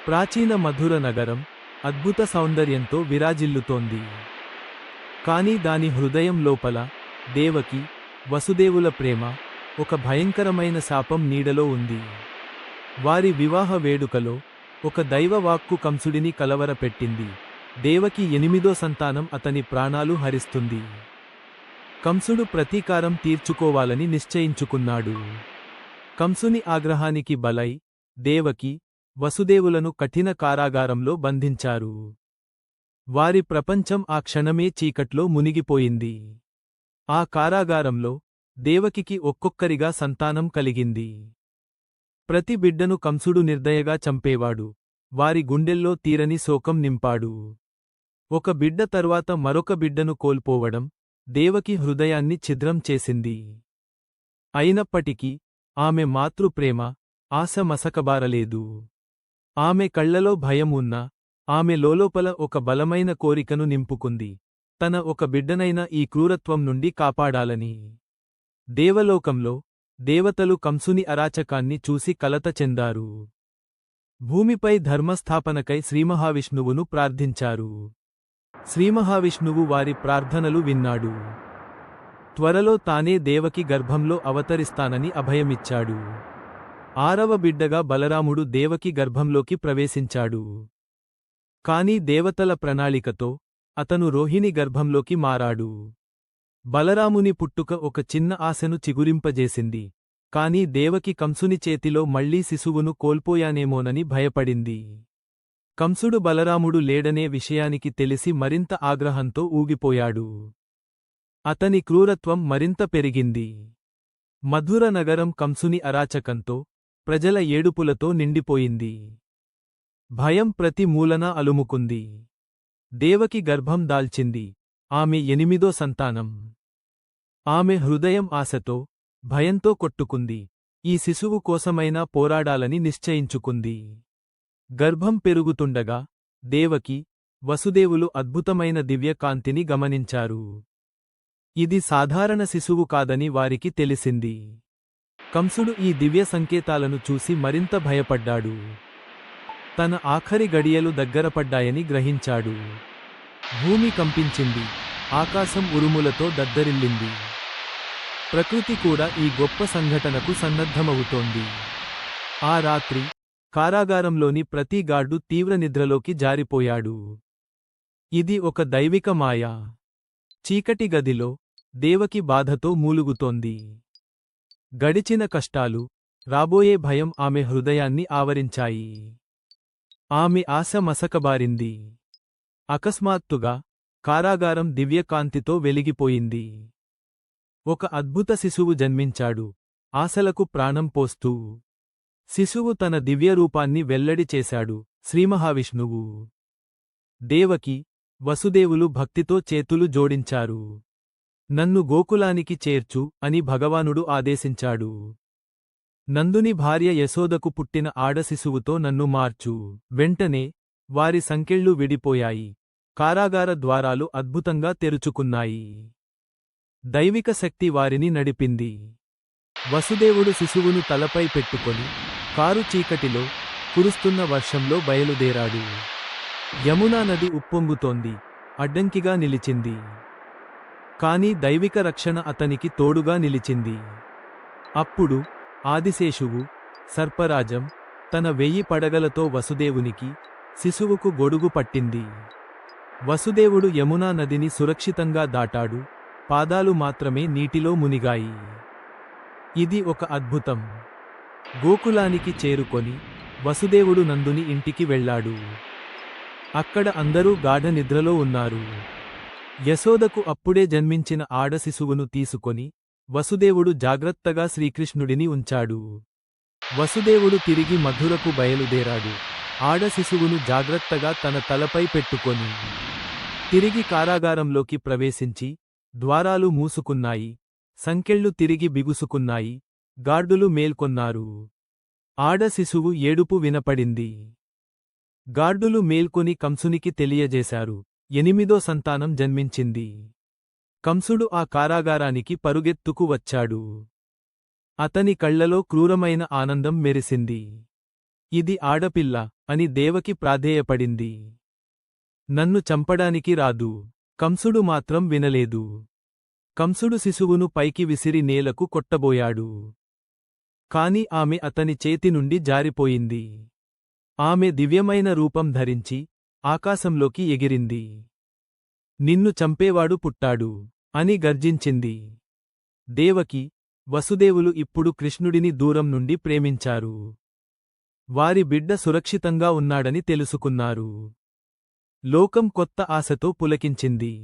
ప్రాచీన మధుర నగరం అద్భుత సౌందర్యంతో విరాజిల్లుతోంది. కాని దాని హృదయం లోపల దేవకి, వసుదేవుల ప్రేమ ఒక భయంకరమైన శాపం నీడలో ఉంది. వారి వివాహ వేడుకలో ఒక దైవవాక్కు కంసుడిని కలవరపెట్టింది. దేవకి 8వ సంతానం అతని ప్రాణాలు హరిస్తుంది. కంసుడు ప్రతీకారం తీర్చుకోవాలని నిశ్చయించుకున్నాడు. కంసుని ఆగ్రహానికి బలై దేవకి, వసుదేవులను కఠిన కారాగారంలో బంధించారు. వారి ప్రపంచం ఆ క్షణమే చీకట్లో మునిగిపోయింది. ఆ కారాగారంలో దేవకికి ఒక్కొక్కరిగా సంతానం కలిగింది. ప్రతి బిడ్డను కంసుడు నిర్దయగా చంపేవాడు. వారి గుండెల్లో తీరని శోకం నింపాడు. ఒక బిడ్డ తర్వాత మరొక బిడ్డను కోల్పోవడం దేవకి హృదయాన్ని ఛిద్రం చేసింది. అయినప్పటికీ ఆమె మాతృప్రేమ ఆశ మసకబారలేదు. ఆమె కళ్లలో భయం ఉన్నా ఆమె లోలోపల ఒక బలమైన కోరికను నింపుకుంది. తన ఒక బిడ్డనైనా ఈ క్రూరత్వం నుండి కాపాడాలని. దేవలోకంలో దేవతలు కంసుని అరాచకాన్ని చూసి కలత చెందారు. భూమిపై ధర్మస్థాపనకై శ్రీమహావిష్ణువును ప్రార్థించారు. శ్రీమహావిష్ణువు వారి ప్రార్థనలు విన్నాడు. త్వరలో తానే దేవకి గర్భంలో అవతరిస్తానని అభయమిచ్చాడు. 6వ బిడ్డగా బలరాముడు దేవకి గర్భంలోకి ప్రవేశించాడు. కాని దేవతల ప్రణాళికతో అతను రోహిణి గర్భంలోకి మారాడు. బలరాముని పుట్టుక ఒక చిన్న ఆశను చిగురింపజేసింది. కాని దేవకి కంసుని చేతిలో మళ్లీ శిశువును కోల్పోయానేమోనని భయపడింది. కంసుడు బలరాముడు లేడనే విషయానికి తెలిసి మరింత ఆగ్రహంతో ఊగిపోయాడు. అతని క్రూరత్వం మరింత పెరిగింది. మధుర నగరం కంసుని అరాచకంతో, ప్రజల ఏడుపులతో నిండిపోయింది. భయం ప్రతి మూలనా అలుముకుంది. దేవకి గర్భం దాల్చింది. ఆమె 8వ సంతానం. ఆమె హృదయం ఆశతో, భయంతో కొట్టుకుంది. ఈ శిశువు కోసమైనా పోరాడాలని నిశ్చయించుకుంది. గర్భం పెరుగుతుండగా దేవకి, వసుదేవులు అద్భుతమైన దివ్యకాంతిని గమనించారు. ఇది సాధారణ శిశువు కాదని వారికి తెలిసింది. కంసుడు ఈ దివ్య సంకేతాలను చూసి మరింత భయపడ్డాడు. తన ఆఖరి గడియలు దగ్గరపడ్డాయని గ్రహించాడు. భూమి కంపించింది. ఆకాశం ఉరుములతో దద్దరిల్లింది. ప్రకృతి కూడా ఈ గొప్ప సంఘటనకు సన్నద్ధమవుతోంది. ఆ రాత్రి కారాగారంలోని ప్రతి గార్డు తీవ్ర నిద్రలోకి జారిపోయాడు. ఇది ఒక దైవిక మాయ. చీకటి గదిలో దేవకి బాధతో మూలుగుతోంది. గడిచిన కష్టాలు, రాబోయే భయం ఆమె హృదయాన్ని ఆవరించాయి. ఆమె ఆశ మసకబారింది. అకస్మాత్తుగా కారాగారం దివ్యకాంతితో వెలిగిపోయింది. ఒక అద్భుత శిశువు జన్మించాడు, ఆశలకు ప్రాణం పోస్తూ. శిశువు తన దివ్యరూపాన్ని వెల్లడి చేశాడు, శ్రీమహావిష్ణువు. దేవకి, వసుదేవులు భక్తితో చేతులు జోడించారు. నన్ను గోకులానికి చేర్చు అని భగవానుడు ఆదేశించాడు. నందుని భార్య యశోదకు పుట్టిన ఆడశిశువుతో నన్ను మార్చు. వెంటనే వారి సంకెళ్ళు విడిపోయాయి. కారాగార ద్వారాలు అద్భుతంగా తెరుచుకున్నాయి. దైవిక శక్తి వారిని నడిపింది. వసుదేవుడు శిశువును తలపై పెట్టుకొని కారు చీకటిలో, కురుస్తున్న వర్షంలో బయలుదేరాడు. యమునా నది ఉప్పొంగుతోంది. అడ్డంకిగా నిలిచింది. కాని దైవిక రక్షణ అతనికి తోడుగా నిలిచింది. అప్పుడు ఆదిశేషువు, సర్పరాజం తన 1000 పడగలతో వసుదేవునికి, శిశువుకు గొడుగు పట్టింది. వసుదేవుడు యమునా నదిని సురక్షితంగా దాటాడు. పాదాలు మాత్రమే నీటిలో మునిగాయి. ఇది ఒక అద్భుతం. గోకులానికి చేరుకొని వసుదేవుడు నందుని ఇంటికి వెళ్ళాడు. అక్కడ అందరూ గాఢ నిద్రలో ఉన్నారు. యశోదకు అప్పుడే జన్మించిన ఆడశిశువును తీసుకొని వసుదేవుడు జాగ్రత్తగా శ్రీకృష్ణుడిని ఉంచాడు. వసుదేవుడు తిరిగి మధురకు బయలుదేరాడు. ఆడశిశువును జాగ్రత్తగా తన తలపై పెట్టుకొని తిరిగి కారాగారంలోకి ప్రవేశించి, ద్వారాలు మూసుకున్నాయి. సంకెళ్ళు తిరిగి బిగుసుకున్నాయి. గార్డులు మేల్కొన్నారు. ఆడశిశువు ఏడుపు వినపడింది. గార్డులు మేల్కొని కంసునికి తెలియజేశారు, 8వ సంతానం జన్మించింది. కంసుడు ఆ కారాగారానికి పరుగెత్తుకు వచ్చాడు. అతని కళ్లలో క్రూరమైన ఆనందం మెరిసింది. ఇది ఆడపిల్ల అని దేవకి ప్రాధేయపడింది. నన్ను చంపడానికి రాదు. కంసుడు మాత్రం వినలేదు. కంసుడు శిశువును పైకి విసిరి నేలకు కొట్టబోయాడు. కాని ఆమె అతని చేతి నుండి జారిపోయింది. ఆమె దివ్యమైన రూపం ధరించి ఆకాశంలోకి ఎగిరింది. నిన్ను చంపేవాడు పుట్టాడు అని గర్జించింది. దేవకి, వసుదేవులు ఇప్పుడు కృష్ణుడిని దూరం నుండి ప్రేమించారు. వారి బిడ్డ సురక్షితంగా ఉన్నాడని తెలుసుకున్నారు. లోకం కొత్త ఆశతో పులకించింది.